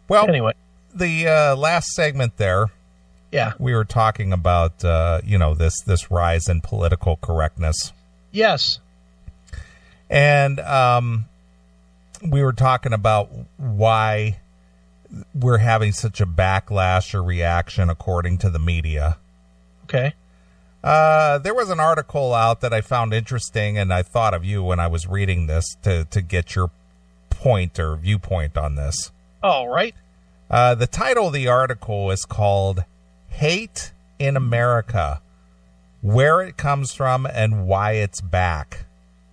Well, anyway, the last segment there, yeah, we were talking about this rise in political correctness. Yes. And we were talking about why we're having such a backlash or reaction according to the media. Okay. There was an article out that I found interesting, and I thought of you when I was reading this to get your point or viewpoint on this. All right. The title of the article is called Hate in America, Where It Comes From and Why It's Back.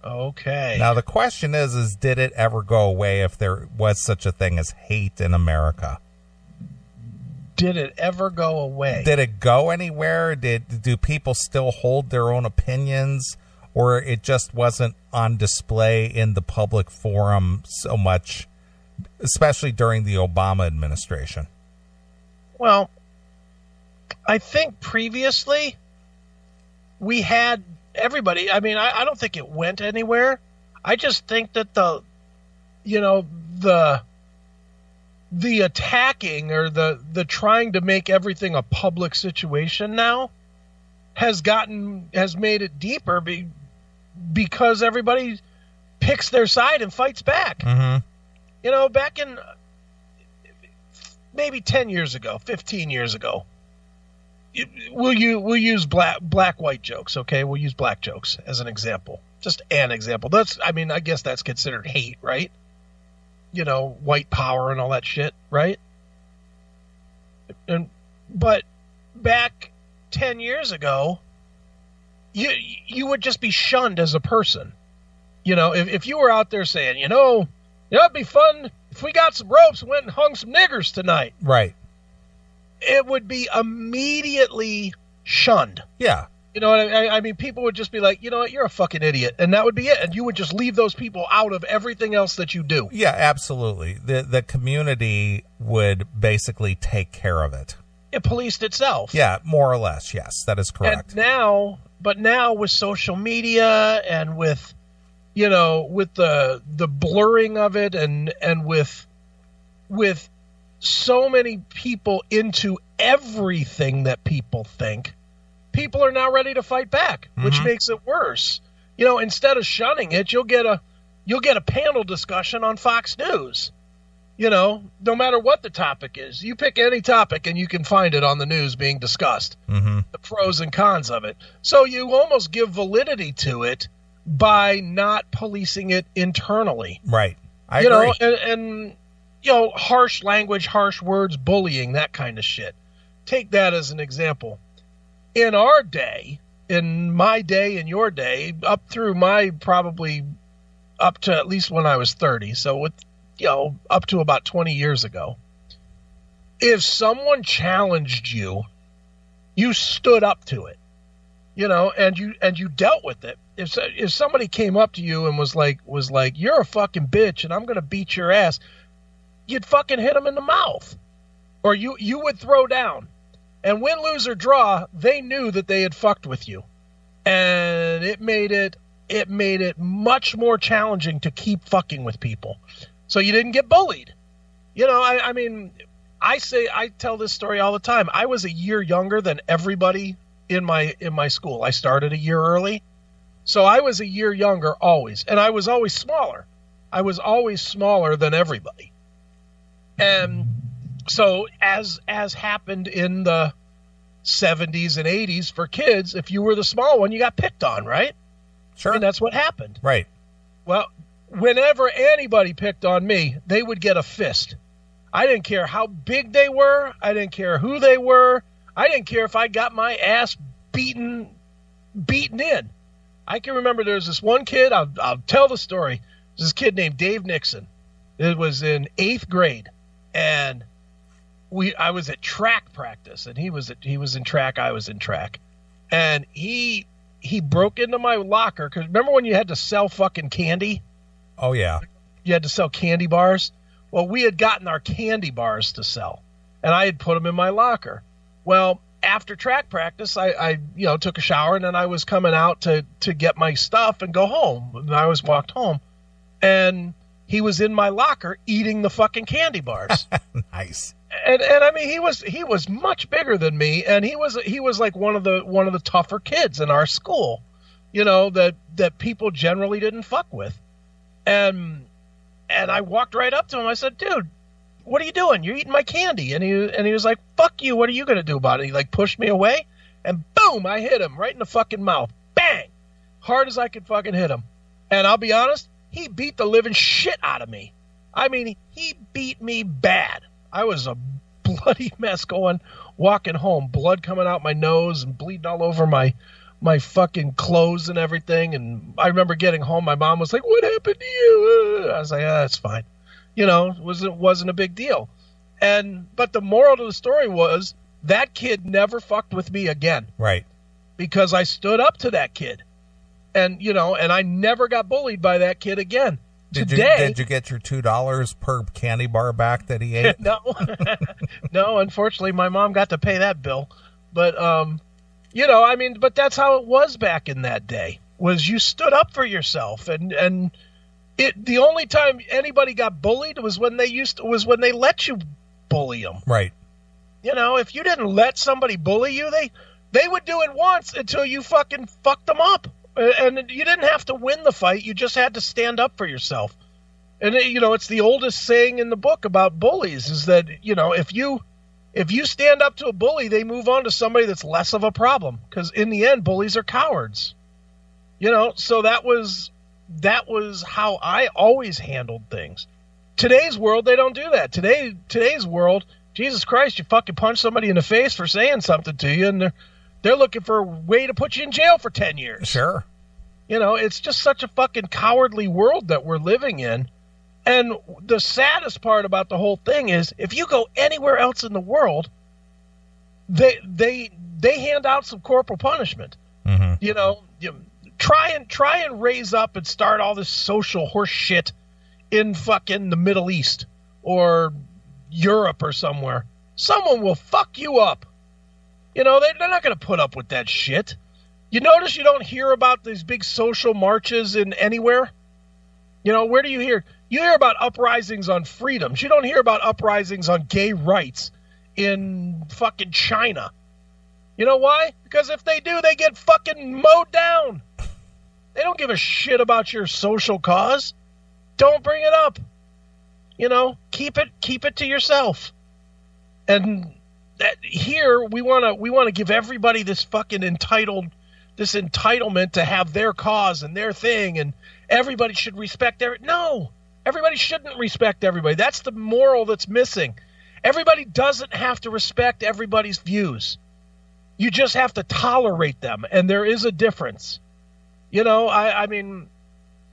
Okay. Now, the question is did it ever go away if there was such a thing as hate in America? Did it ever go away? Did it go anywhere? Do people still hold their own opinions? Or it just wasn't on display in the public forum so much, especially during the Obama administration? Well, I think previously we had everybody. I mean, I don't think it went anywhere. I just think that the attacking or the trying to make everything a public situation now has made it deeper because everybody picks their side and fights back. Mm-hmm. Back in maybe 10 years ago, 15 years ago, we'll use black-white jokes, okay? We'll use black jokes as an example. Just an example. I guess that's considered hate, right? White power and all that shit, right? But back 10 years ago, you would just be shunned as a person. If you were out there saying, it'd be fun if we got some ropes and went and hung some niggers tonight. Right. It would be immediately shunned. Yeah. You know what I mean? People would just be like, you know what, you're a fucking idiot. And that would be it. And you would just leave those people out of everything else that you do. Yeah, absolutely. The community would basically take care of it. It policed itself. Yeah, more or less. Yes, that is correct. And now with social media and with the blurring of it and with so many people into everything that people think, people are now ready to fight back, which makes it worse. Instead of shunning it, you'll get a panel discussion on Fox News. No matter what the topic is, you pick any topic and you can find it on the news being discussed, the pros and cons of it. So you almost give validity to it by not policing it internally. Right. I agree. And harsh language, harsh words, bullying, that kind of shit. Take that as an example. In our day, in my day, in your day, up through probably up to at least when I was 30, so up to about 20 years ago, if someone challenged you, you stood up to it, and you dealt with it. If somebody came up to you and was like, you're a fucking bitch and I'm going to beat your ass, you'd fucking hit them in the mouth, or you would throw down. And win, lose, or draw, they knew that they had fucked with you. And it made it much more challenging to keep fucking with people. So you didn't get bullied. I tell this story all the time. I was a year younger than everybody in my school. I started a year early. So I was a year younger always. And I was always smaller. I was always smaller than everybody. And so as happened in the 70s and 80s for kids, if you were the small one, you got picked on, right? Sure. And that's what happened. Right. Well, whenever anybody picked on me, they would get a fist. I didn't care how big they were. I didn't care who they were. I didn't care if I got my ass beaten in. I can remember there was this one kid. I'll tell the story. There's this kid named Dave Nixon. It was in 8th grade. And I was at track practice, and he was in track, I was in track. And he broke into my locker, because remember when you had to sell fucking candy? Oh, yeah. You had to sell candy bars? Well, we had gotten our candy bars to sell, and I had put them in my locker. Well, after track practice, I took a shower, and then I was coming out to get my stuff and go home. And I walked home, and he was in my locker eating the fucking candy bars. Nice. And I mean, he was much bigger than me, and he was like one of the tougher kids in our school, that people generally didn't fuck with. And I walked right up to him. I said, "Dude, what are you doing? You're eating my candy." And he was like, "Fuck you. What are you going to do about it?" He like pushed me away, and boom, I hit him right in the fucking mouth. Bang! Hard as I could fucking hit him. And I'll be honest, he beat the living shit out of me. I mean, he beat me bad. I was a bloody mess walking home, blood coming out my nose and bleeding all over my fucking clothes and everything. And I remember getting home, my mom was like, "What happened to you?" I was like, "It's fine." It wasn't a big deal. But the moral to the story was that kid never fucked with me again. Right. Because I stood up to that kid. And I never got bullied by that kid again. Did you get your $2 per candy bar back that he ate? No. No, unfortunately my mom got to pay that bill. But but that's how it was back in that day. Was you stood up for yourself, and the only time anybody got bullied was when they let you bully them. Right. If you didn't let somebody bully you, they would do it once until you fucking fucked them up. And you didn't have to win the fight. You just had to stand up for yourself. And, it's the oldest saying in the book about bullies is that, if you stand up to a bully, they move on to somebody that's less of a problem. Because in the end, bullies are cowards. So that was how I always handled things. Today's world, they don't do that. Today's world, Jesus Christ, you fucking punch somebody in the face for saying something to you, and they're looking for a way to put you in jail for 10 years. Sure. It's just such a fucking cowardly world that we're living in. And the saddest part about the whole thing is if you go anywhere else in the world, they hand out some corporal punishment. Mm-hmm. Try and raise up and start all this social horse shit in fucking the Middle East or Europe or somewhere. Someone will fuck you up. They're not going to put up with that shit. You notice you don't hear about these big social marches in anywhere? Where do you hear? You hear about uprisings on freedoms. You don't hear about uprisings on gay rights in fucking China. You know why? Because if they do, they get fucking mowed down. They don't give a shit about your social cause. Don't bring it up. Keep it to yourself. And here we want to give everybody this fucking entitlement to have their cause and their thing, and everybody should respect No, everybody shouldn't respect everybody. That's the moral that's missing. Everybody doesn't have to respect everybody's views. You just have to tolerate them, and there is a difference. I mean,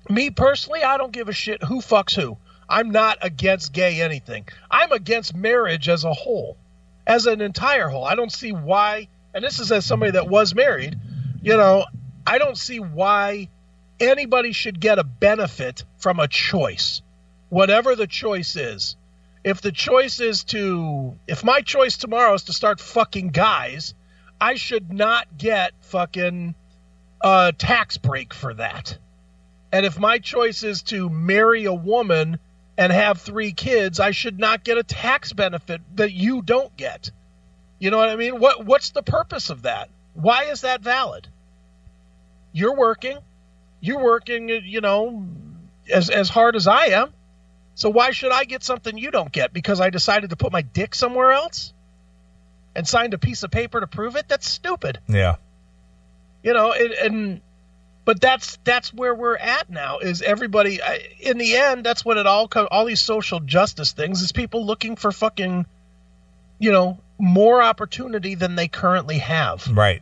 me personally, I don't give a shit who fucks who. I'm not against gay anything. I'm against marriage as a whole. As an entire whole. I don't see why, and this is as somebody that was married, I don't see why anybody should get a benefit from a choice, whatever the choice is. If my choice tomorrow is to start fucking guys, I should not get fucking a tax break for that. And if my choice is to marry a woman and have 3 kids, I should not get a tax benefit that you don't get. You know what I mean? What's the purpose of that? Why is that valid? You're working, as hard as I am. So why should I get something you don't get because I decided to put my dick somewhere else and signed a piece of paper to prove it? That's stupid. Yeah. But that's where we're at now. Is everybody in the end? That's what it all these social justice things is people looking for fucking, more opportunity than they currently have. Right.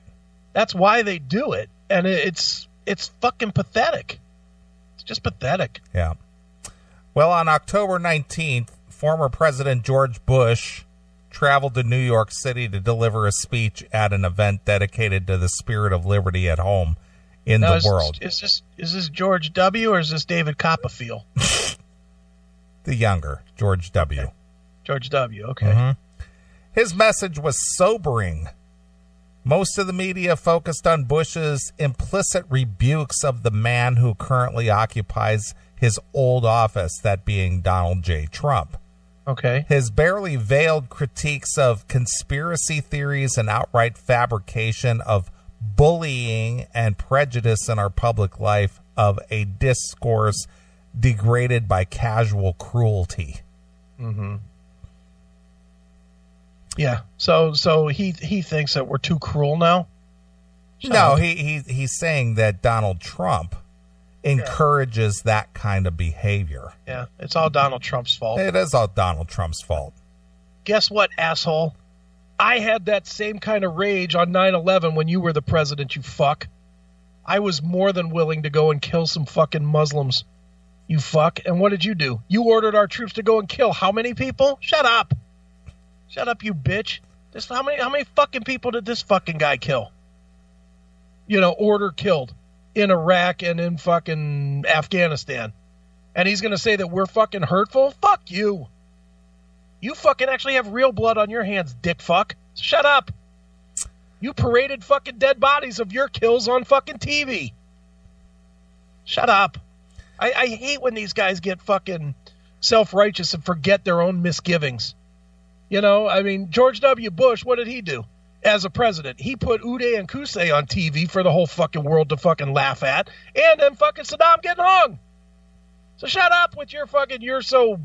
That's why they do it, and it's fucking pathetic. It's just pathetic. Yeah. Well, on October 19th, former President George Bush traveled to New York City to deliver a speech at an event dedicated to the spirit of liberty at home in the world. Is this George W. or is this David Copperfield? The younger, George W. Okay. George W., okay. Mm-hmm. His message was sobering. Most of the media focused on Bush's implicit rebukes of the man who currently occupies his old office, that being Donald J. Trump. Okay. His barely veiled critiques of conspiracy theories and outright fabrication of bullying and prejudice in our public life, of a discourse degraded by casual cruelty. Mm-hmm. Yeah. So he thinks that we're too cruel now? No, he's saying that Donald Trump encourages that kind of behavior. Yeah, it's all Donald Trump's fault. It is all Donald Trump's fault. Guess what, asshole? I had that same kind of rage on 9/11 when you were the president, you fuck. I was more than willing to go and kill some fucking Muslims, you fuck. And what did you do? You ordered our troops to go and kill how many people? Shut up. Shut up, you bitch. How many fucking people did this fucking guy kill? Order killed in Iraq and in fucking Afghanistan. And he's going to say that we're fucking hurtful? Fuck you. You fucking actually have real blood on your hands, dick fuck. Shut up. You paraded fucking dead bodies of your kills on fucking TV. Shut up. I hate when these guys get fucking self-righteous and forget their own misgivings. George W. Bush, what did he do as a president? He put Uday and Qusay on TV for the whole fucking world to fucking laugh at, and then fucking Saddam getting hung. So shut up with your fucking, you're so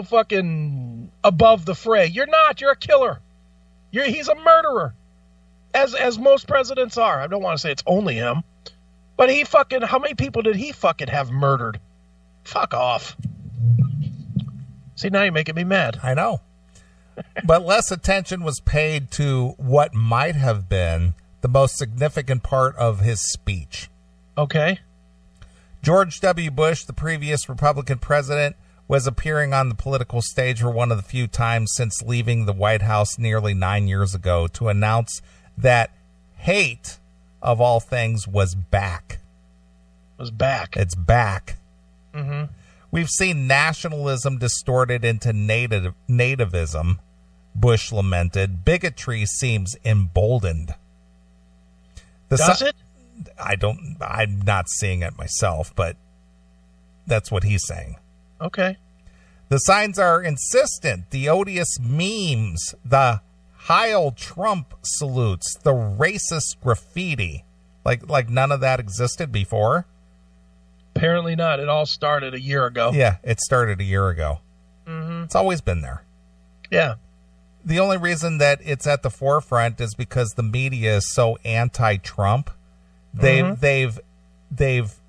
fucking above the fray. You're not. You're a killer. He's a murderer, as most presidents are. I don't want to say it's only him, but how many people did he fucking have murdered? Fuck off. See, now you're making me mad. I know. But less attention was paid to what might have been the most significant part of his speech. Okay. George W. Bush, the previous Republican president, was appearing on the political stage for one of the few times since leaving the White House nearly 9 years ago to announce that hate, of all things, was back. Was back. It's back. Mm-hmm. We've seen nationalism distorted into nativism, Bush lamented. Bigotry seems emboldened. Does it? I'm not seeing it myself, but that's what he's saying. Okay. The signs are insistent. The odious memes, the Heil Trump salutes, the racist graffiti. Like none of that existed before? Apparently not. It all started a year ago. Yeah, it started a year ago. Mm-hmm. It's always been there. Yeah. The only reason that it's at the forefront is because the media is so anti-Trump. They've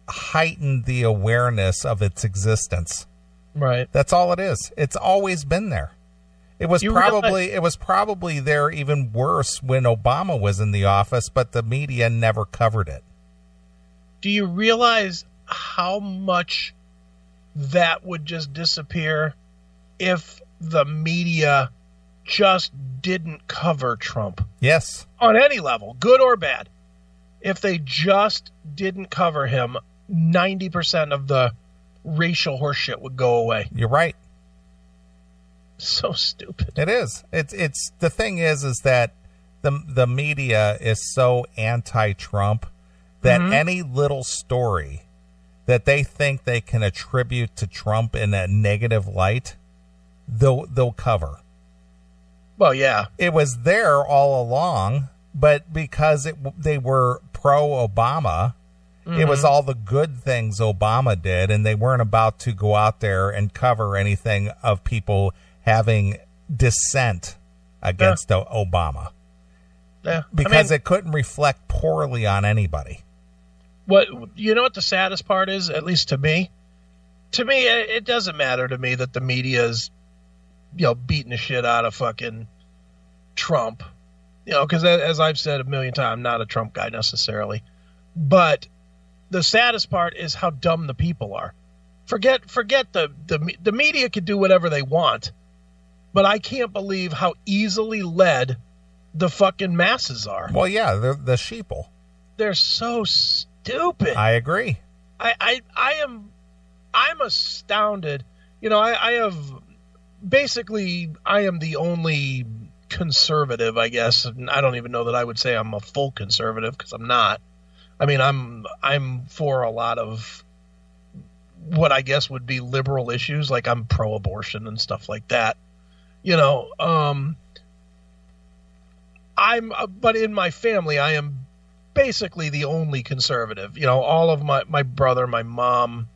heightened the awareness of its existence. Right. That's all it is. It's always been there. It was probably there even worse when Obama was in the office, but the media never covered it. Do you realize how much that would just disappear if the media just didn't cover Trump? Yes. On any level, good or bad. If they just didn't cover him, 90% of the racial horseshit would go away. You're right. So stupid. It is. It's the thing is that the media is so anti-Trump that any little story that they think they can attribute to Trump in a negative light, they'll cover. Well, yeah. It was there all along, but because they were pro-Obama, it was all the good things Obama did, and they weren't about to go out there and cover anything of people having dissent against Obama. Yeah. Because it couldn't reflect poorly on anybody. You know what the saddest part is, at least to me? To me, it doesn't matter to me that the media is, beating the shit out of fucking Trump. Because as I've said a million times, I'm not a Trump guy necessarily. But the saddest part is how dumb the people are. Forget the media can do whatever they want, but I can't believe how easily led the fucking masses are. Well, yeah, they're the sheeple. They're so stupid. I agree. I'm astounded. I am the only conservative, I guess. And I don't even know that I would say I'm a full conservative, because I'm not. I mean, I'm for a lot of what I guess would be liberal issues, like I'm pro-abortion and stuff like that. But in my family, I am basically the only conservative. All of my brother, my mom,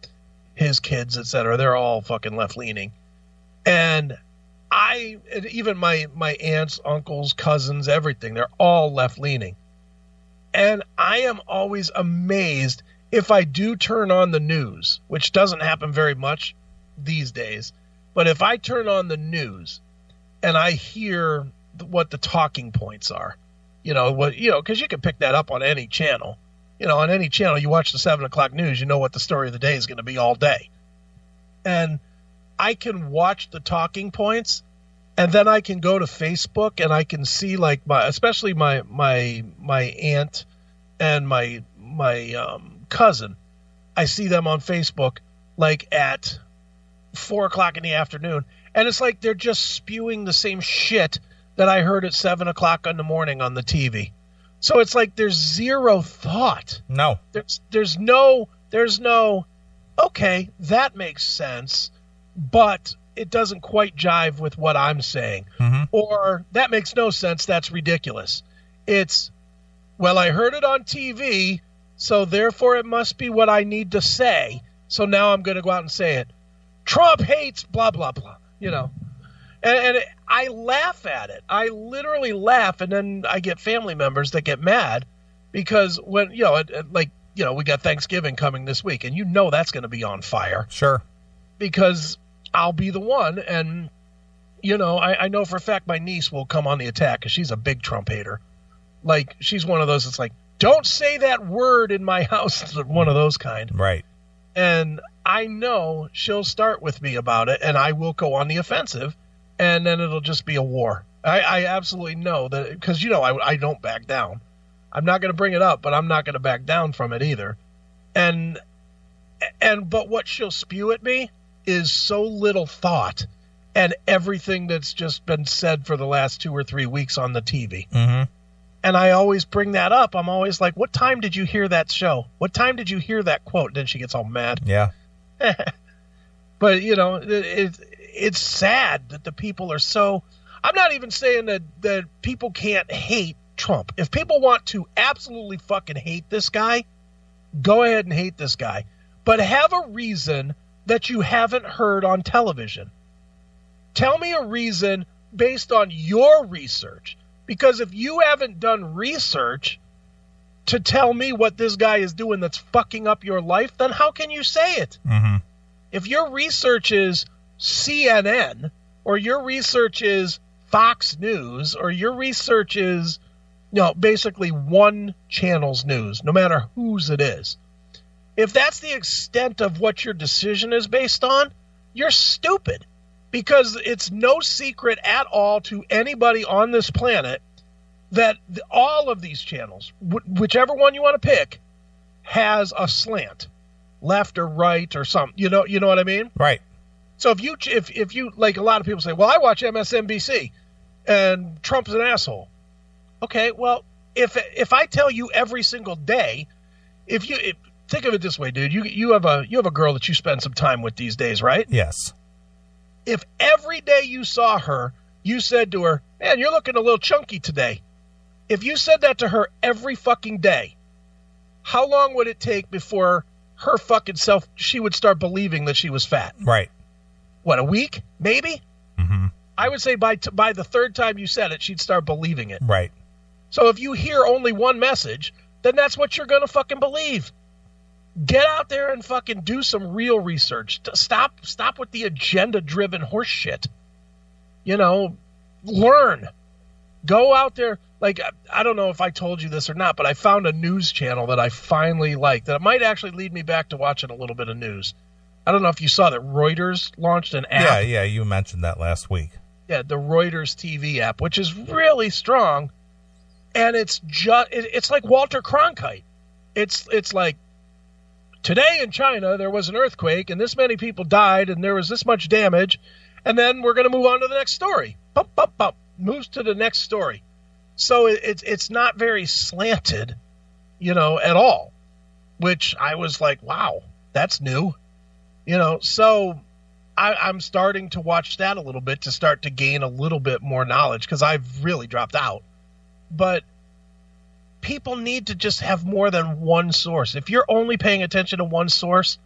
his kids, etc., they're all fucking left-leaning. And even my aunts, uncles, cousins, everything, they're all left-leaning. And I am always amazed if I do turn on the news, which doesn't happen very much these days, but if I turn on the news and I hear what the talking points are, because you can pick that up on any channel. On any channel, you watch the 7 o'clock news, you know what the story of the day is going to be all day. And I can watch the talking points, and then I can go to Facebook and I can see, like, especially my aunt and my cousin. I see them on Facebook like at 4 o'clock in the afternoon, and it's like they're just spewing the same shit that I heard at 7 o'clock in the morning on the TV. So it's like there's zero thought. No. There's no, okay, that makes sense, but it doesn't quite jive with what I'm saying. Mm-hmm. Or that makes no sense, that's ridiculous. It's, well, I heard it on TV, so therefore it must be what I need to say. So now I'm going to go out and say it. Trump hates blah, blah, blah, And I laugh at it. I literally laugh, and then I get family members that get mad because when, we got Thanksgiving coming this week, and that's going to be on fire. Sure. Because I'll be the one, and, I know for a fact my niece will come on the attack because she's a big Trump hater. Like, she's one of those that's like, don't say that word in my house, one of those kind. Right. And I know she'll start with me about it, and I will go on the offensive. And then it'll just be a war. I absolutely know that, because, I don't back down. I'm not going to bring it up, but I'm not going to back down from it either. But what she'll spew at me is so little thought, and everything that's just been said for the last 2 or 3 weeks on the TV. Mm-hmm. And I always bring that up. I'm always like, what time did you hear that show? What time did you hear that quote? Then she gets all mad. Yeah. But, it's sad that the people are so... I'm not even saying that people can't hate Trump. If people want to absolutely fucking hate this guy, go ahead and hate this guy. But have a reason that you haven't heard on television. Tell me a reason based on your research. Because if you haven't done research to tell me what this guy is doing that's fucking up your life, then how can you say it? Mm-hmm. If your research is CNN, or your research is Fox News, or your research is, basically one channel's news, no matter whose it is. If that's the extent of what your decision is based on, you're stupid. Because it's no secret at all to anybody on this planet that all of these channels, whichever one you want to pick, has a slant, left or right or something. You know what I mean? Right. So if you like, a lot of people say, well, I watch MSNBC and Trump's an asshole. Okay, well, if I tell you every single day, think of it this way, dude, you have a girl that you spend some time with these days, right? Yes. If every day you saw her, you said to her, man, you're looking a little chunky today. If you said that to her every fucking day, how long would it take before her fucking self, she would start believing that she was fat? Right. What, a week? Maybe? Mm-hmm. I would say by the third time you said it, she'd start believing it. Right. So if you hear only one message, then that's what you're going to fucking believe. Get out there and fucking do some real research. Stop with the agenda-driven horse shit. Learn. Go out there. Like, I don't know if I told you this or not, but I found a news channel that I finally like, that might actually lead me back to watching a little bit of news. I don't know if you saw that Reuters launched an app. Yeah, you mentioned that last week. Yeah, the Reuters TV app, which is really strong, and it's like Walter Cronkite. It's like, today in China there was an earthquake, and this many people died, and there was this much damage, and then we're going to move on to the next story. Bump, bump, bump. moves to the next story. So it's not very slanted, at all, which I was like, wow, that's new, so I'm starting to watch that a little bit to start to gain a little bit more knowledge because I've really dropped out. But people need to just have more than one source. If you're only paying attention to one source,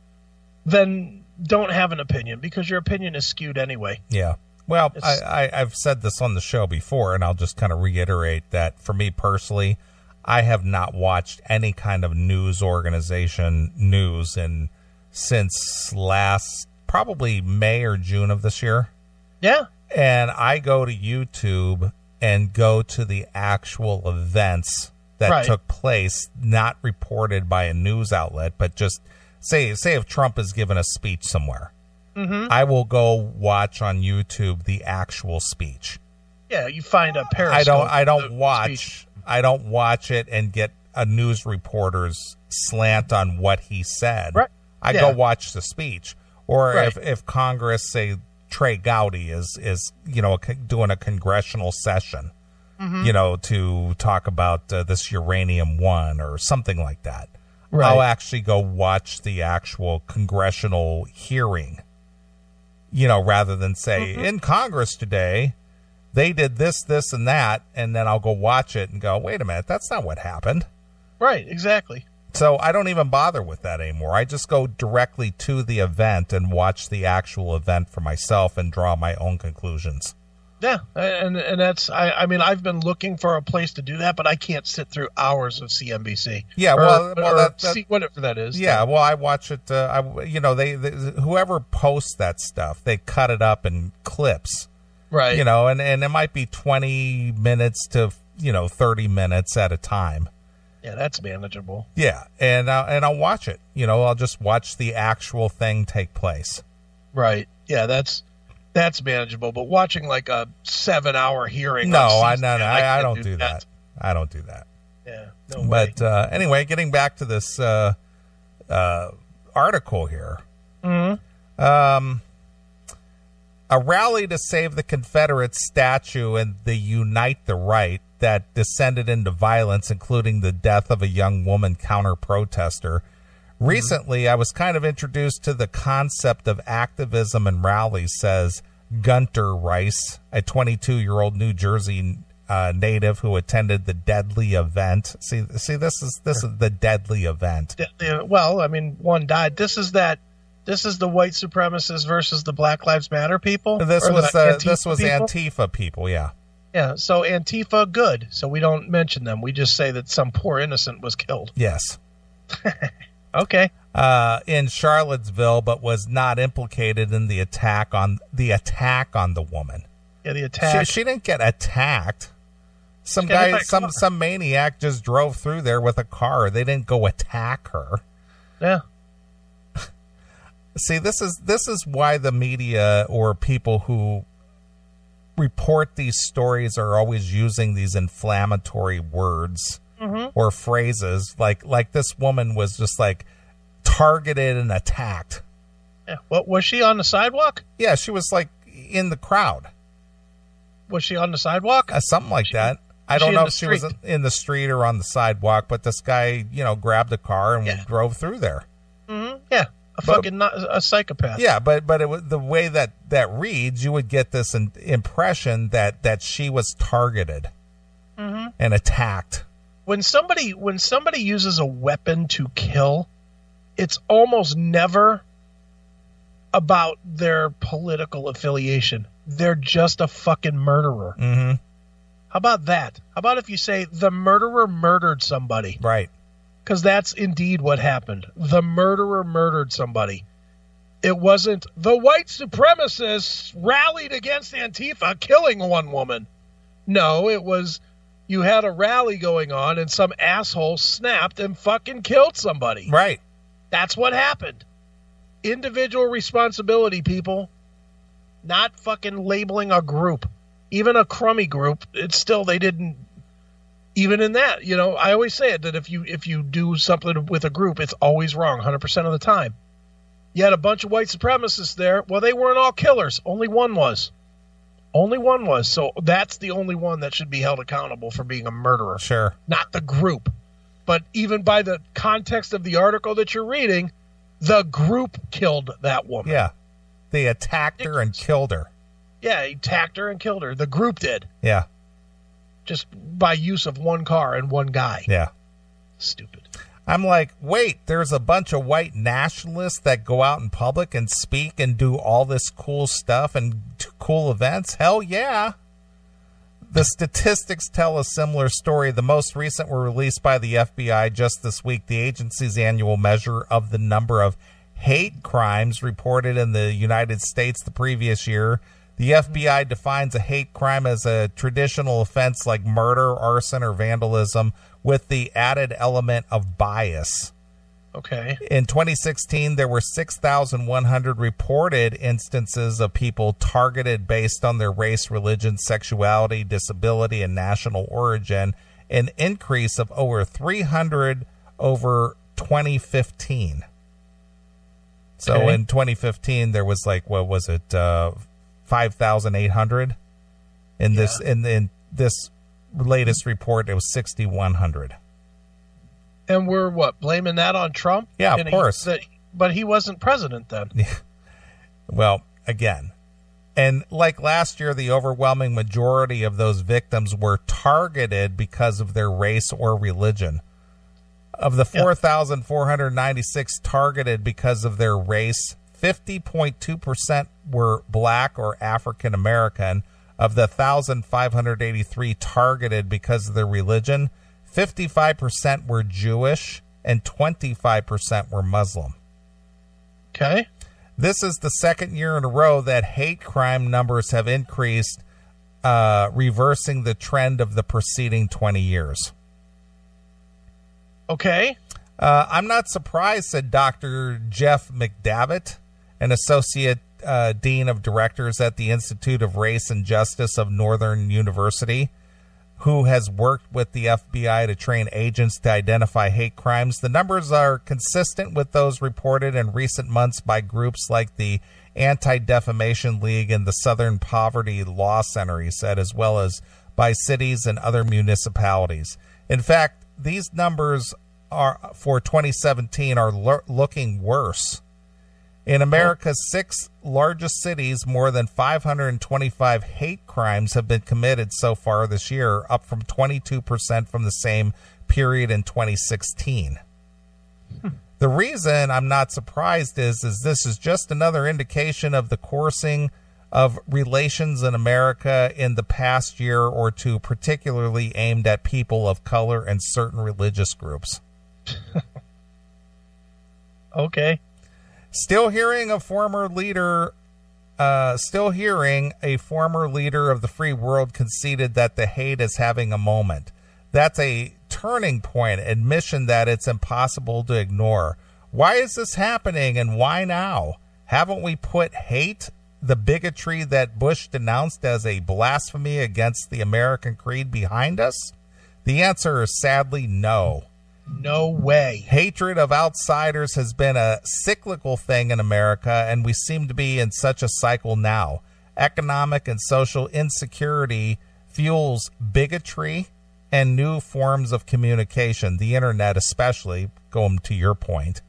then don't have an opinion because your opinion is skewed anyway. Yeah. Well, I've said this on the show before, and I'll just kind of reiterate that for me personally, I have not watched any kind of news organization news since last probably May or June of this year. Yeah. And I go to YouTube and go to the actual events that took place, not reported by a news outlet, but just say if Trump is given a speech somewhere. Mm-hmm. I will go watch on YouTube the actual speech. Yeah, you find a Periscope. I don't watch it and get a news reporter's slant on what he said. Right. I go watch the speech. Or if Congress, say Trey Gowdy is doing a congressional session, to talk about this uranium one or something like that. Right. I'll actually go watch the actual congressional hearing, rather than say in Congress today, they did this, this, and that. And then I'll go watch it and go, wait a minute, that's not what happened. Right. Exactly. So I don't even bother with that anymore. I just go directly to the event and watch the actual event for myself and draw my own conclusions. Yeah, and that's I've been looking for a place to do that, but I can't sit through hours of CNBC. Yeah, whatever that is. Yeah, well, I watch it. They whoever posts that stuff, they cut it up in clips, right? And it might be 20 minutes to 30 minutes at a time. Yeah, that's manageable. Yeah, and I'll watch it. I'll just watch the actual thing take place. Right. Yeah, that's manageable. But watching like a 7-hour hearing. I don't do that. I don't do that. Yeah. No way. But anyway, getting back to this article here. Mm-hmm. A rally to save the Confederate statue and the Unite the Right that descended into violence, including the death of a young woman counter-protester. Recently, I was kind of introduced to the concept of activism and rallies, says Gunter Rice, a 22-year-old New Jersey native who attended the deadly event. See, this is the deadly event. Well, one died. This is the white supremacists versus the Black Lives Matter people. This was Antifa people. Yeah. Yeah, so Antifa, good. So we don't mention them. We just say that some poor innocent was killed. Yes. Okay. In Charlottesville, but was not implicated in the attack on the woman. Yeah, the attack. She didn't get attacked. Some maniac just drove through there with a car. They didn't go attack her. Yeah. See, this is why the media or people who report these stories are always using these inflammatory words or phrases like this woman was just like targeted and attacked. Yeah. What was she on the sidewalk? Yeah, she was like in the crowd. Was she on the sidewalk? Something like that. I don't know if she was in the street or on the sidewalk, but this guy, grabbed a car and drove through there. Mm-hmm. Yeah. A psychopath. Yeah, but it was the way that reads, you would get this impression that she was targeted and attacked. When somebody uses a weapon to kill, it's almost never about their political affiliation. They're just a fucking murderer. Mm-hmm. How about that? How about if you say the murderer murdered somebody? Right. Because that's indeed what happened. The murderer murdered somebody. It wasn't the white supremacists rallied against Antifa killing one woman. No, it was you had a rally going on and some asshole snapped and fucking killed somebody. Right. That's what happened. Individual responsibility, people. Not fucking labeling a group. Even a crummy group, it's still, they didn't. Even in that, I always say it, that if you do something with a group, it's always wrong 100% of the time. You had a bunch of white supremacists there. Well, they weren't all killers. Only one was. Only one was. So that's the only one that should be held accountable for being a murderer. Sure. Not the group. But even by the context of the article that you're reading, the group killed that woman. Yeah. They attacked her and killed her. Yeah, he attacked her and killed her. The group did. Yeah. Just by use of one car and one guy. Yeah. Stupid. I'm like, wait, there's a bunch of white nationalists that go out in public and speak and do all this cool stuff and cool events? Hell yeah. The statistics tell a similar story. The most recent were released by the FBI just this week. The agency's annual measure of the number of hate crimes reported in the United States the previous year. The FBI defines a hate crime as a traditional offense like murder, arson, or vandalism with the added element of bias. Okay. In 2016, there were 6,100 reported instances of people targeted based on their race, religion, sexuality, disability, and national origin, an increase of over 300 over 2015. So Okay. in 2015, there was like, what was it, 5,800? In this latest report, it was 6,100. And we're what, blaming that on Trump? Yeah, of course. But he wasn't president then. Yeah. Well, again, and like last year, the overwhelming majority of those victims were targeted because of their race or religion. Of the 4,496 targeted because of their race, 50.2% were black or African American. Of the 1,583 targeted because of their religion, 55% were Jewish and 25% were Muslim. Okay. This is the second year in a row that hate crime numbers have increased, reversing the trend of the preceding 20 years. Okay. I'm not surprised, said Dr. Jeff McDavitt, an associate dean of directors at the Institute of Race and Justice of Northern University, who has worked with the FBI to train agents to identify hate crimes. The numbers are consistent with those reported in recent months by groups like the Anti-Defamation League and the Southern Poverty Law Center, he said, as well as by cities and other municipalities. In fact, these numbers are for 2017 are looking worse. In America's 6 largest cities, more than 525 hate crimes have been committed so far this year, up from 22% from the same period in 2016. The reason I'm not surprised is this is just another indication of the coursing of relations in America in the past year or two, particularly aimed at people of color and certain religious groups. Okay. Still hearing a former leader of the free world conceded that the hate is having a moment. That's a turning point, admission that it's impossible to ignore. Why is this happening and why now? Haven't we put hate, the bigotry that Bush denounced as a blasphemy against the American creed, behind us? The answer is sadly no. No way. Hatred of outsiders has been a cyclical thing in America, and we seem to be in such a cycle now. Economic and social insecurity fuels bigotry and new forms of communication. The internet especially, going to your point,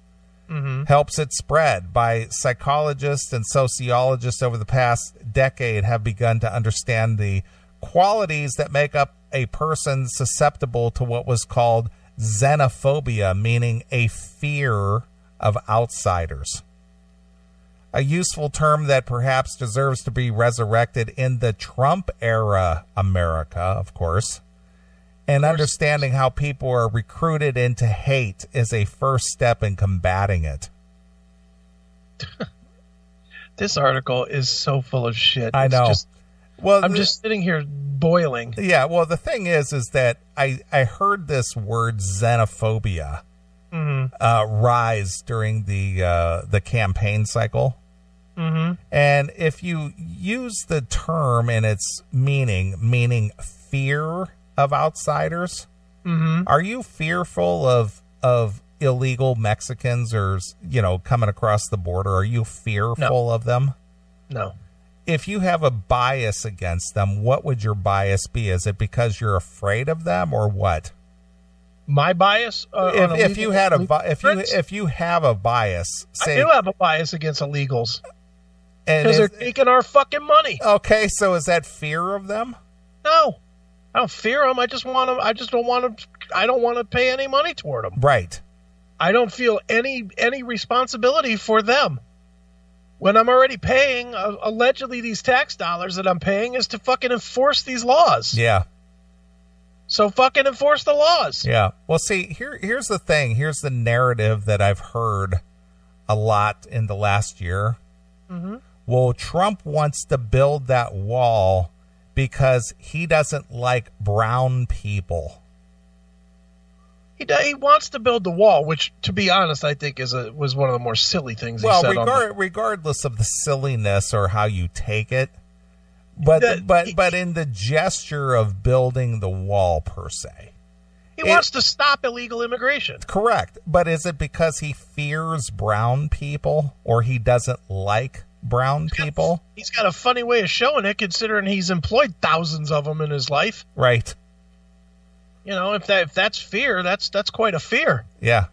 helps it spread. By psychologists and sociologists over the past decade have begun to understand the qualities that make up a person susceptible to what was called xenophobia, meaning a fear of outsiders. A useful term that perhaps deserves to be resurrected in the Trump era America, of course. And understanding how people are recruited into hate is a first step in combating it. This article is so full of shit. I know. I'm just sitting here boiling. Yeah, well, the thing is that I heard this word xenophobia rise during the campaign cycle. And if you use the term in its meaning fear of outsiders, are you fearful of illegal Mexicans or, coming across the border? Are you fearful of them? No. if you have a bias against them, what would your bias be? Is it because you're afraid of them, or what? My bias? If you have a bias, say, I do have a bias against illegals because they're taking our fucking money. Okay, so is that fear of them? No, I don't fear them. I just want them. I just don't want them. I don't want to pay any money toward them. Right. I don't feel any responsibility for them when I'm already paying. Allegedly, these tax dollars that I'm paying is to fucking enforce these laws. Yeah. So fucking enforce the laws. Yeah. Well, see, here's the thing. Here's the narrative that I've heard a lot in the last year. Mm-hmm. Well, Trump wants to build that wall because he doesn't like brown people. He wants to build the wall, which, to be honest, I think was one of the more silly things he said. Well, regardless of the silliness or how you take it, but in the gesture of building the wall per se, he wants to stop illegal immigration. Correct, but is it because he fears brown people or he doesn't like brown people? He's got a funny way of showing it, considering he's employed thousands of them in his life. Right. You know, if that's fear, that's quite a fear. Yeah.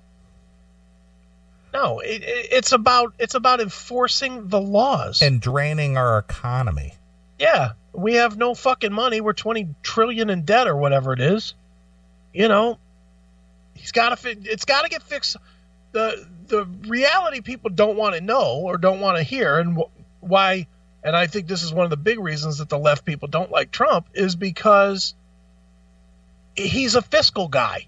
No, it's about enforcing the laws and draining our economy. Yeah, we have no fucking money. We're $20 trillion in debt or whatever it is. You know, it's got to get fixed. The reality people don't want to know or don't want to hear, and why. And I think this is one of the big reasons that the left people don't like Trump is because he's a fiscal guy,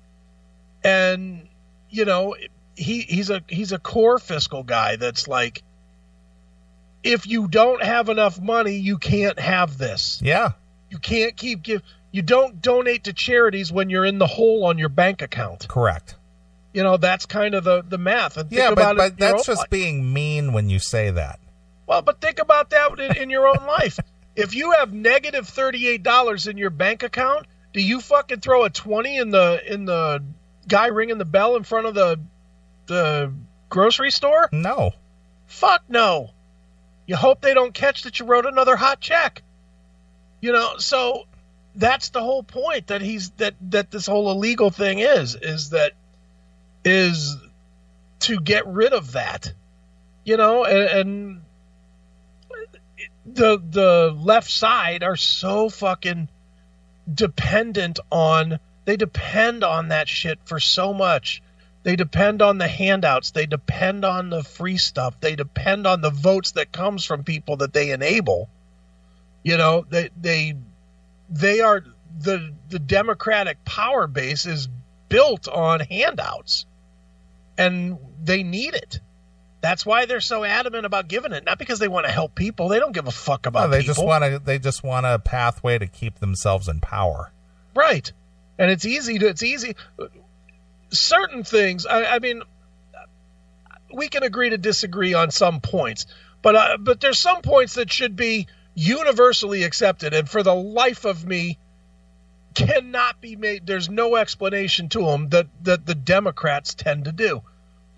and you know he's a core fiscal guy that's like, if you don't have enough money, you can't have this. Yeah, you can't you don't donate to charities when you're in the hole on your bank account. Correct. You know, that's kind of the math. And yeah, but that's just being mean when you say that. Well, but think about that in your own life. If you have negative $38 in your bank account, do you fucking throw a 20 in the guy ringing the bell in front of the grocery store? No. Fuck no. You hope they don't catch that you wrote another hot check. You know, so that's the whole point that that this whole illegal thing is to get rid of that. You know, and the left side are so fucking dependent on that shit for so much. They depend on the handouts. They depend on the free stuff. They depend on the votes that comes from people that they enable. You know, they are the Democratic power base is built on handouts, and they need it. That's why they're so adamant about giving it. Not because they want to help people. They don't give a fuck about people. They just want a pathway to keep themselves in power. Right. And it's easy. Certain things, I mean, we can agree to disagree on some points, but there's some points that should be universally accepted, and for the life of me cannot be made. There's no explanation to them that the Democrats tend to do.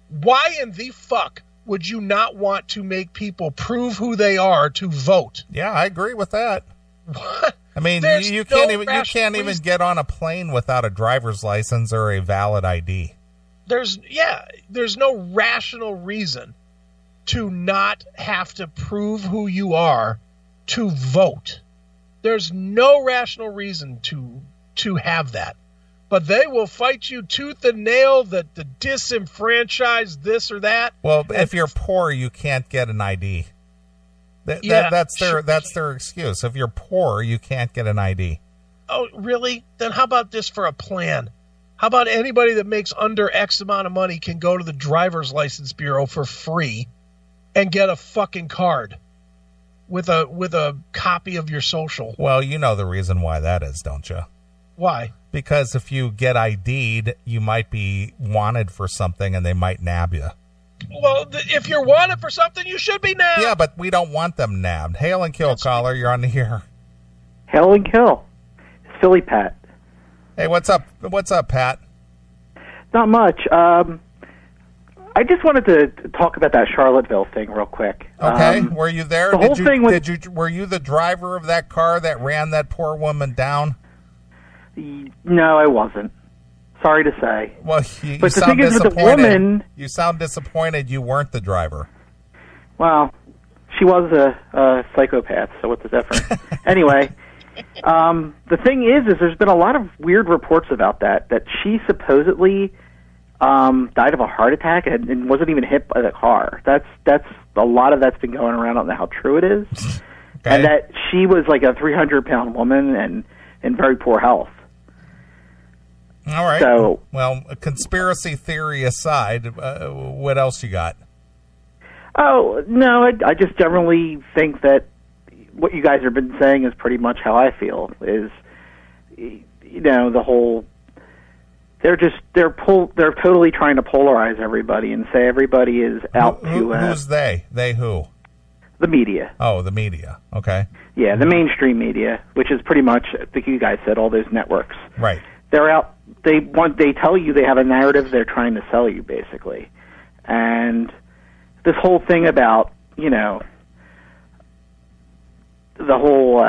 Why in the fuck would you not want to make people prove who they are to vote? Yeah, I agree with that. What? I mean, you can't even get on a plane without a driver's license or a valid ID. There's no rational reason to not have to prove who you are to vote. There's no rational reason to have that. But they will fight you tooth and nail that the disenfranchised this or that. Well, if you're poor, you can't get an ID. That's their excuse. If you're poor, you can't get an ID. Oh, really? Then how about this for a plan? How about anybody that makes under X amount of money can go to the driver's license bureau for free and get a fucking card with a copy of your social? Well, you know the reason why that is, don't you? Why? Because if you get ID'd, you might be wanted for something and they might nab you. Well, if you're wanted for something, you should be nabbed. Yeah, but we don't want them nabbed. Hail and kill, caller. You're on the air. Hail and kill. Philly Pat. Hey, what's up? What's up, Pat? Not much. I just wanted to talk about that Charlottesville thing real quick. Okay, were you there? The whole thing was, were you the driver of that car that ran that poor woman down? No, I wasn't. Psyched to say. Well, but the thing is with the woman... You sound disappointed you weren't the driver. Well, she was a psychopath, so what's the difference? Anyway, the thing is there's been a lot of weird reports about that she supposedly died of a heart attack and wasn't even hit by the car. That's a lot of that's been going around. I don't know how true it is. Okay. And that she was like a 300-pound woman and in very poor health. All right. So, well, conspiracy theory aside, what else you got? Oh, no, I just generally think that what you guys have been saying is pretty much how I feel, is, the whole, they're totally trying to polarize everybody and say everybody is out to... Who's they? They who? The media. Oh, the media. Okay. Yeah, the mainstream media, which is pretty much, like you guys said, all those networks. Right. They're out. They tell you they have a narrative they're trying to sell you, basically. And this whole thing about, the whole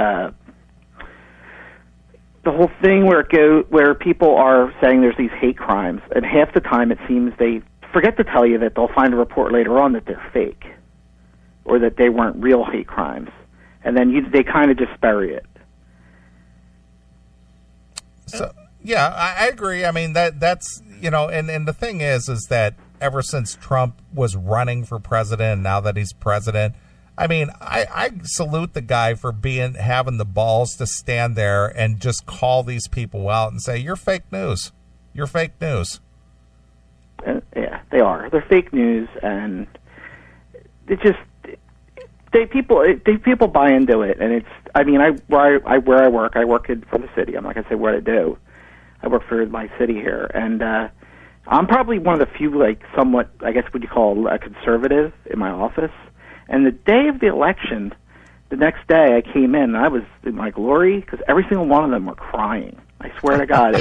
thing where people are saying there's these hate crimes, and half the time it seems they forget to tell you that they'll find a report later on that they're fake, or that they weren't real hate crimes, and then they kind of just bury it. So. Yeah, I agree. I mean, that's, and the thing is that ever since Trump was running for president and now that he's president, I mean, I salute the guy for having the balls to stand there and just call these people out and say, you're fake news. You're fake news. Yeah, they are. They're fake news, and people buy into it. And it's, I mean, where I work, I work for the city. I'm not going to say what I do. I work for my city here, and I'm probably one of the few, somewhat, I guess, what you call a conservative in my office. And the day of the election, the next day, I came in, and I was in my glory, because every single one of them were crying. I swear to God, I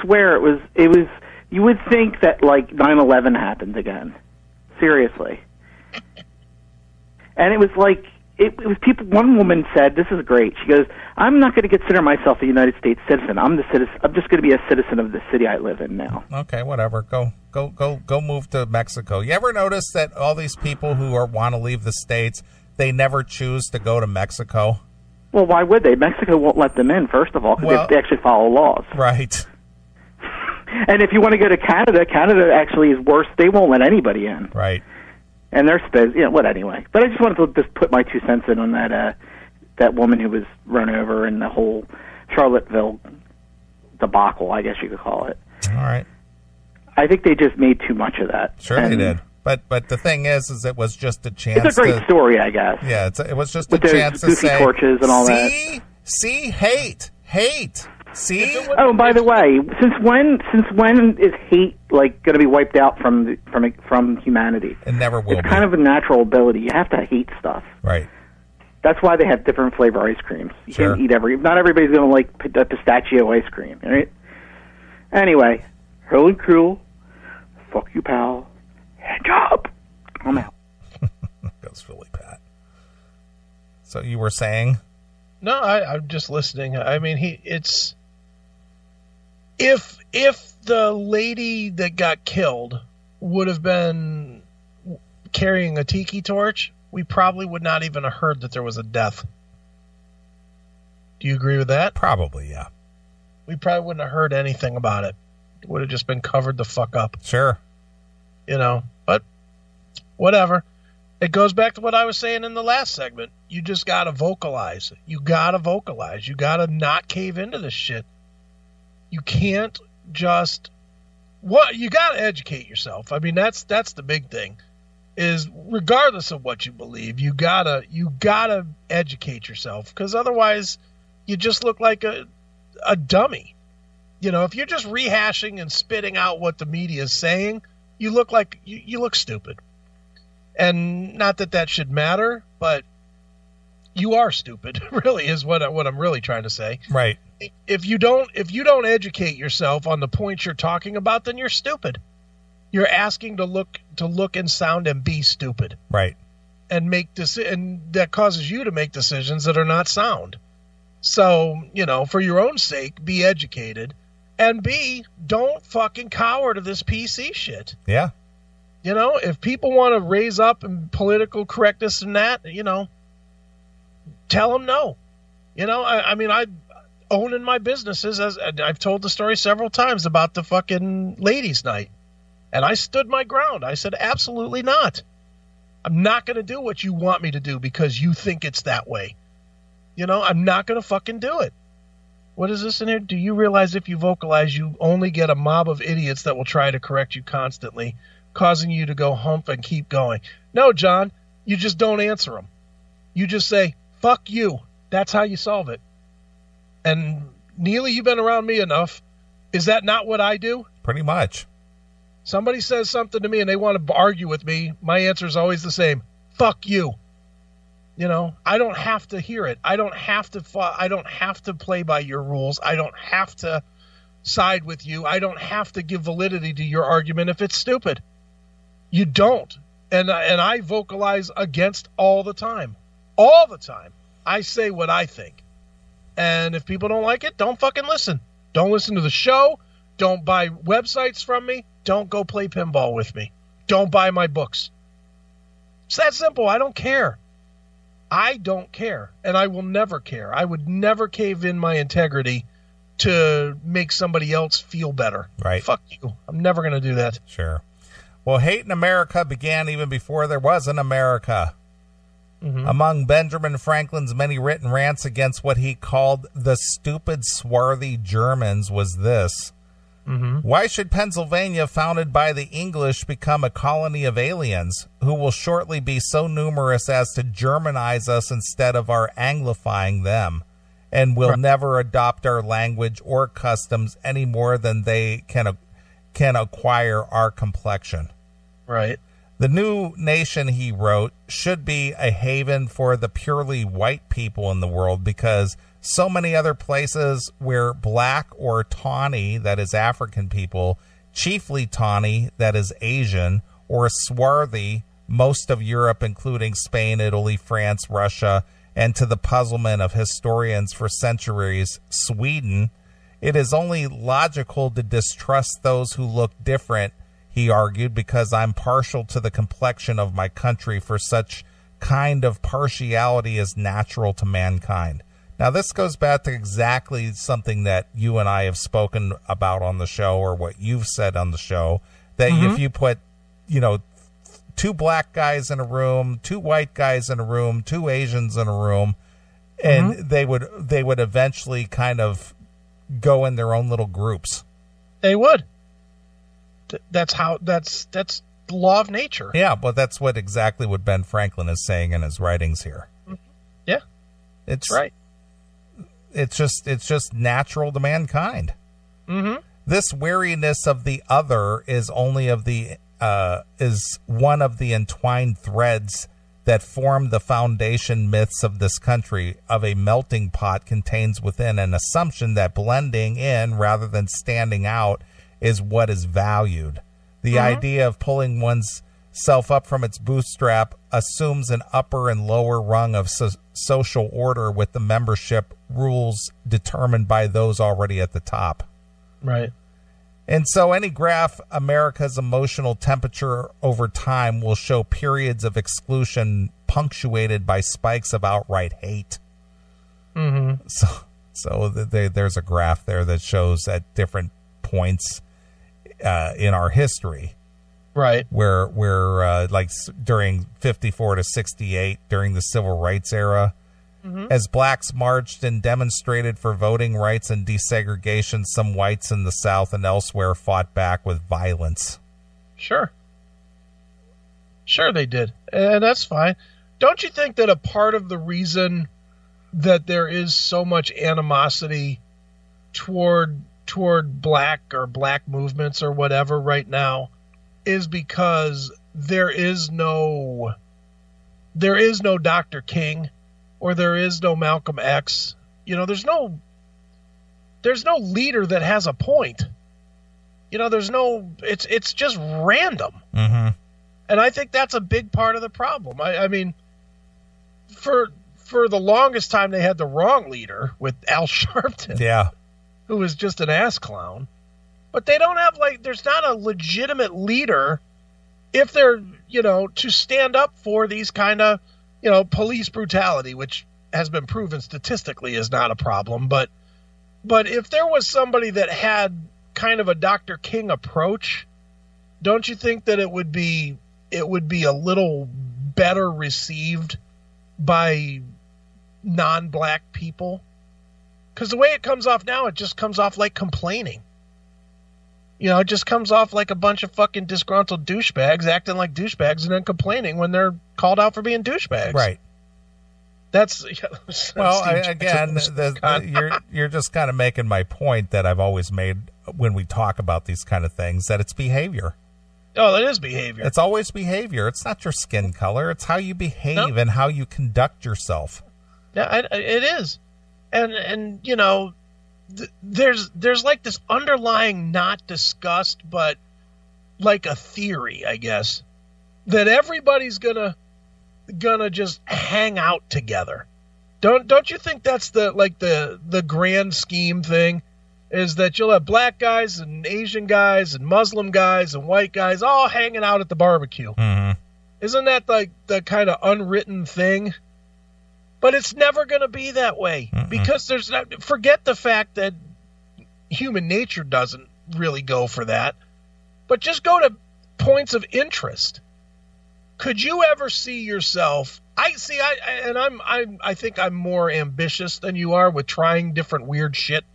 swear, it was, you would think that, 9/11 happened again. Seriously. And it was it was people. One woman said, "This is great." She goes, "I'm not going to consider myself a United States citizen. I'm just going to be a citizen of the city I live in now." Okay, whatever. Go move to Mexico. You ever notice that all these people who want to leave the states, they never choose to go to Mexico? Well, why would they? Mexico won't let them in, first of all, because they actually follow laws. Right. And if you want to go to Canada, Canada actually is worse. They won't let anybody in. Right. And they're anyway. But I just wanted to just put my 2 cents in on that woman who was run over in the whole Charlottesville debacle, I guess you could call it. All right. I think they just made too much of that. Sure, they did. But the thing is it was just a chance. It's a great story, I guess. Yeah, it was just with a chance to say, torches and all that. See, hate. See? Oh, by the way, since when is hate going to be wiped out from humanity? It never will. It's kind of a natural ability. You have to hate stuff. Right. That's why they have different flavor ice creams. You can't eat not everybody's going to like pistachio ice cream, right? Anyway, Hurley Cruel, fuck you, pal. Hand job. I'm out. Goes Philly Pat. So you were saying? No, I'm just listening. I mean, it's if the lady that got killed would have been carrying a tiki torch, we probably would not even have heard that there was a death. Do you agree with that? Probably, yeah. We probably wouldn't have heard anything about it. It would have just been covered the fuck up. Sure. But whatever. It goes back to what I was saying in the last segment. You just got to vocalize. You got to not cave into this shit. You can't just... you got to educate yourself. I mean, that's the big thing. Is regardless of what you believe, you gotta educate yourself, because otherwise you just look like a dummy. If you're just rehashing and spitting out what the media is saying, you look like you look stupid. And not that should matter, but you are stupid, really, is what I'm really trying to say. Right. If you don't educate yourself on the points you're talking about, then you're stupid. You're asking to look and sound and be stupid. Right. And and that causes you to make decisions that are not sound. So, for your own sake, be educated, and don't fucking cower to this PC shit. Yeah. If people want to raise up in political correctness and that, tell them no. I own in my businesses, as I've told the story several times about the fucking ladies' night. And I stood my ground. I said, absolutely not. I'm not going to do what you want me to do because you think it's that way. I'm not going to fucking do it. What is this in here? Do you realize if you vocalize, you only get a mob of idiots that will try to correct you constantly, causing you to go hump and keep going? No, John, you just don't answer them. You just say, fuck you. That's how you solve it. And Neely, you've been around me enough. Is that not what I do? Pretty much. Somebody says something to me and they want to argue with me. My answer is always the same. Fuck you. I don't have to hear it. I don't have to play by your rules. I don't have to side with you. I don't have to give validity to your argument if it's stupid. You don't. And I vocalize against all the time. All the time. I say what I think. And if people don't like it, don't fucking listen. Don't listen to the show. Don't buy websites from me. Don't go play pinball with me. Don't buy my books. It's that simple. I don't care. I don't care. And I will never care. I would never cave in my integrity to make somebody else feel better. Right. Fuck you. I'm never going to do that. Sure. Well, hate in America began even before there was an America. Mm-hmm. Among Benjamin Franklin's many written rants against what he called the stupid, swarthy Germans was this. Mm-hmm. Why should Pennsylvania, founded by the English, become a colony of aliens who will shortly be so numerous as to Germanize us instead of our Anglifying them, and will never adopt our language or customs any more than they can acquire our complexion? Right. The new nation, he wrote, should be a haven for the purely white people in the world, because so many other places where black or tawny, that is African people, chiefly tawny, that is Asian, or swarthy, most of Europe, including Spain, Italy, France, Russia, and to the puzzlement of historians for centuries, Sweden, it is only logical to distrust those who look different, he argued, because I'm partial to the complexion of my country, for such kind of partiality is natural to mankind. Now, this goes back to exactly something that you and I have spoken about on the show, or what you've said on the show, that if you put, two black guys in a room, two white guys in a room, two Asians in a room, and they would eventually kind of go in their own little groups. They would. That's the law of nature. Yeah, but that's exactly what Ben Franklin is saying in his writings here. Yeah, that's right. It's just natural to mankind. Mm-hmm. This weariness of the other is only is one of the entwined threads that form the foundation myths of this country. Of a melting pot contains within an assumption that blending in rather than standing out is what is valued. The idea of pulling one's self up from its bootstrap assumes an upper and lower rung of social order, with the membership rules determined by those already at the top. Right. And so any graph America's emotional temperature over time will show periods of exclusion punctuated by spikes of outright hate. Mm-hmm. So there's a graph there that shows at different points in our history, right, where like during 54 to 68, during the civil rights era, as blacks marched and demonstrated for voting rights and desegregation, some whites in the South and elsewhere fought back with violence. Sure they did, and that's fine. Don't you think that a part of the reason that there is so much animosity toward black or black movements or whatever right now is because there is no Dr. King or there is no Malcolm X. You know, there's no leader that has a point. You know, it's just random. Mm-hmm. And I think that's a big part of the problem. I mean, for the longest time, they had the wrong leader with Al Sharpton. Yeah. Who was just an ass clown. But they don't have, there's not a legitimate leader if they're, to stand up for these kind of, police brutality, which has been proven statistically is not a problem. But if there was somebody that had kind of a Dr. King approach, don't you think that it would be a little better received by non-black people? Because the way it comes off now, it just comes off like complaining. It just comes off like a bunch of fucking disgruntled douchebags acting like douchebags and then complaining when they're called out for being douchebags. Right. That's well. You're just kind of making my point that I've always made when we talk about these kind of things, that it's behavior. Oh, it is behavior. It's always behavior. It's not your skin color. It's how you behave and how you conduct yourself. Yeah, it is. And there's like this underlying, not discussed, but like a theory, I guess, that everybody's gonna just hang out together. Don't you think that's the grand scheme thing? Is that you'll have black guys and Asian guys and Muslim guys and white guys all hanging out at the barbecue. Mm-hmm. Isn't that like the kind of unwritten thing? But it's never going to be that way. Mm-mm. Because forget the fact that human nature doesn't really go for that, but just go to points of interest. Could you ever see yourself? I think I'm more ambitious than you are with trying different weird shit.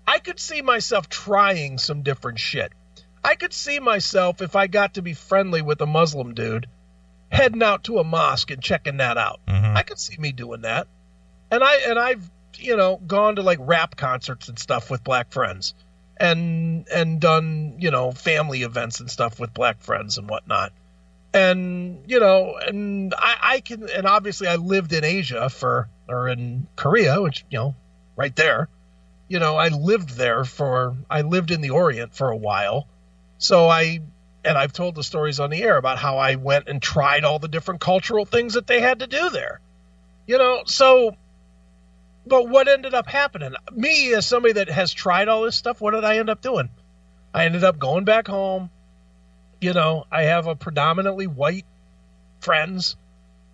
I could see myself trying some different shit. I could see myself, if I got to be friendly with a Muslim dude, heading out to a mosque and checking that out. Mm-hmm. I could see me doing that. And I've gone to like rap concerts and stuff with black friends and done, family events and stuff with black friends and whatnot. And, and I can, and obviously I lived in Asia or in Korea, which, right there. I lived in the Orient for a while. So I've told the stories on the air about how I went and tried all the different cultural things that they had to do there. But what ended up happening? Me, as somebody that has tried all this stuff, what did I end up doing? I ended up going back home. I have a predominantly white friends,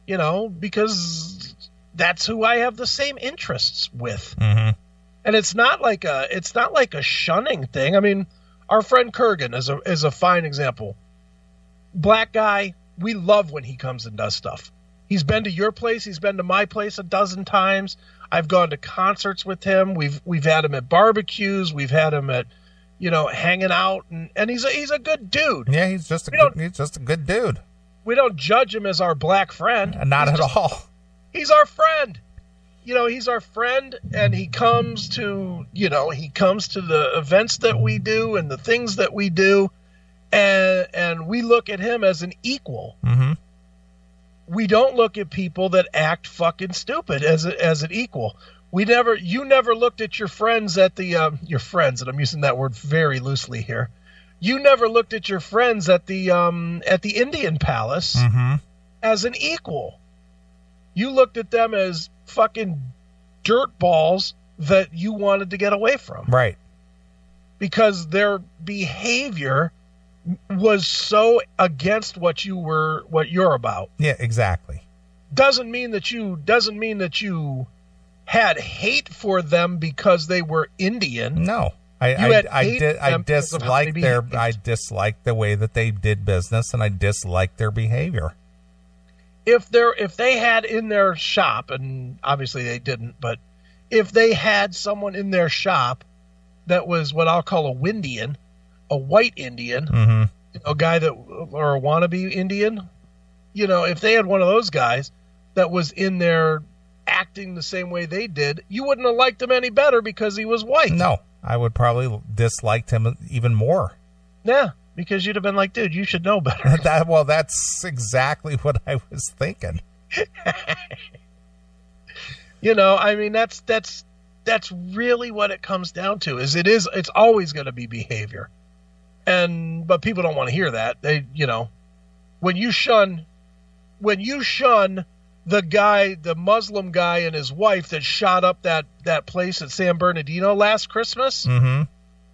because that's who I have the same interests with. Mm-hmm. And it's not like a shunning thing. I mean, our friend Kurgan is a fine example. Black guy, we love when he comes and does stuff. He's been to your place. He's been to my place a dozen times. I've gone to concerts with him. We've had him at barbecues. We've had him at, hanging out, and he's a good dude. Yeah, he's just a good dude. We don't judge him as our black friend. Not at all. He's our friend. He's our friend, and he comes to the events that we do and the things that we do, and we look at him as an equal. Mm-hmm. We don't look at people that act fucking stupid as an equal. You never looked at your friends at your friends, and I'm using that word very loosely here. You never looked at your friends at the Indian Palace mm-hmm. as an equal. You looked at them as fucking dirt balls that you wanted to get away from. Right. Because their behavior was so against what you're about. Yeah, exactly. Doesn't mean that you had hate for them because they were Indian. No. I disliked the way that they did business, and I disliked their behavior. If they had in their shop, and obviously they didn't, but if they had someone in their shop that was what I'll call a Windian, a white Indian, mm-hmm. a guy or a wannabe Indian, if they had one of those guys that was in there acting the same way they did, you wouldn't have liked him any better because he was white. No, I would probably disliked him even more. Yeah. Because you'd have been like, dude, you should know better. That's exactly what I was thinking. I mean, that's really what it comes down to. It's always going to be behavior, but people don't want to hear that. When you shun the Muslim guy and his wife that shot up that place at San Bernardino last Christmas, Mm-hmm.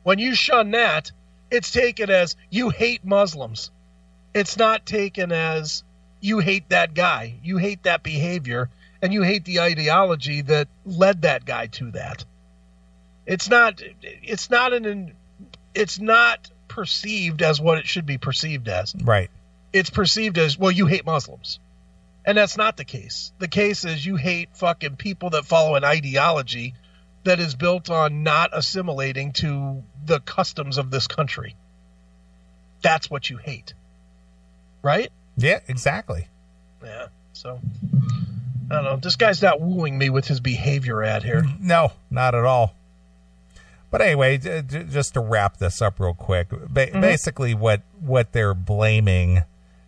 when you shun that, it's taken as you hate Muslims. It's not taken as you hate that guy, you hate that behavior, and you hate the ideology that led that guy to that. It's not perceived as what it should be perceived as. Right. It's perceived as, well, you hate Muslims. And that's not the case. The case is you hate fucking people that follow an ideology that is built on not assimilating to the customs of this country. That's what you hate. Right? Yeah, exactly. Yeah. So, I don't know. This guy's not wooing me with his behavior ad here. No, not at all. But anyway, just to wrap this up real quick, basically what they're blaming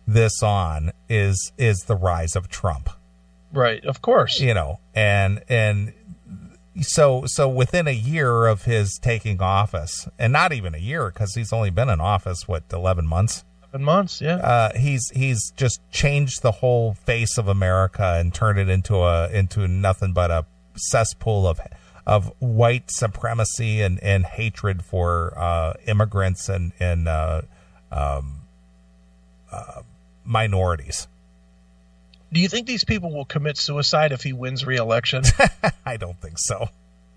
this on is the rise of Trump. Right, of course. And so within a year of his taking office, and not even a year because he's only been in office 11 months. 11 months, yeah. He's just changed the whole face of America and turned it into nothing but a cesspool of white supremacy and hatred for immigrants and minorities. Do you think these people will commit suicide if he wins re-election? I don't think so.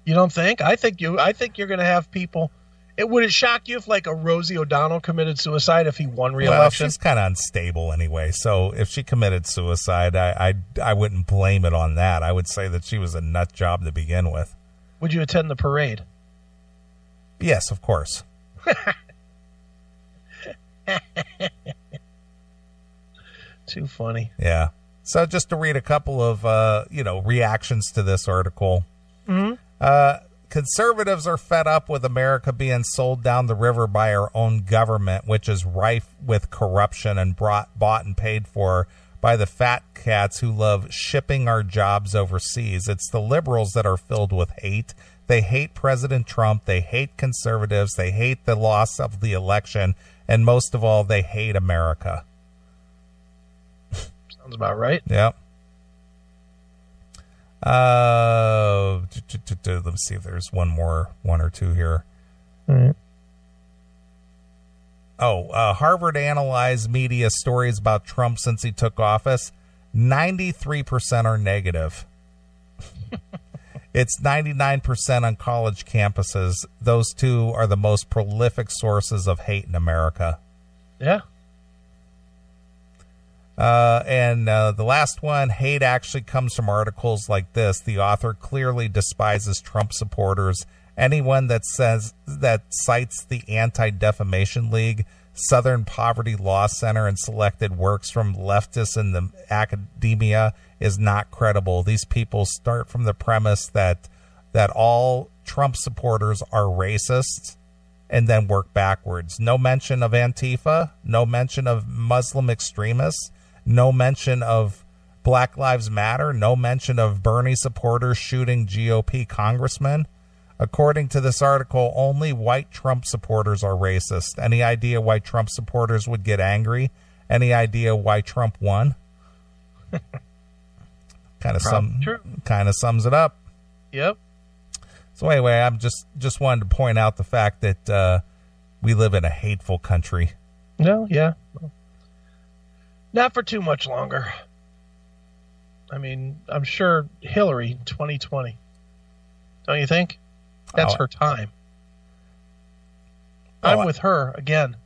You don't think? I think you're going to have people. Would it shock you if like a Rosie O'Donnell committed suicide if he won re-election? Well, she's kind of unstable anyway. So if she committed suicide, I wouldn't blame it on that. I would say that she was a nut job to begin with. Would you attend the parade? Yes, of course. Too funny. Yeah. So just to read a couple of, reactions to this article. Mm-hmm. Conservatives are fed up with America being sold down the river by our own government, which is rife with corruption and bought and paid for by the fat cats who love shipping our jobs overseas. It's the liberals that are filled with hate. They hate President Trump. They hate conservatives. They hate the loss of the election. And most of all, they hate America. Sounds about right. Yep. Let's see if there's one or two here. All right. Harvard analyzed media stories about Trump since he took office. 93% are negative. It's 99% on college campuses. Those two are the most prolific sources of hate in America. Yeah. And the last one, hate actually comes from articles like this. The author clearly despises Trump supporters. Anyone that cites the Anti-Defamation League, Southern Poverty Law Center, and selected works from leftists in the academia is not credible. These people start from the premise that all Trump supporters are racists and then work backwards. No mention of Antifa, no mention of Muslim extremists, no mention of Black Lives Matter, no mention of Bernie supporters shooting GOP congressmen. According to this article, only white Trump supporters are racist. Any idea why Trump supporters would get angry? Any idea why Trump won? Kind of sums it up. Yep. So anyway, I'm just wanted to point out the fact that we live in a hateful country. No, yeah. Not for too much longer. I mean, I'm sure Hillary 2020. Don't you think? That's her time. I'm with her again.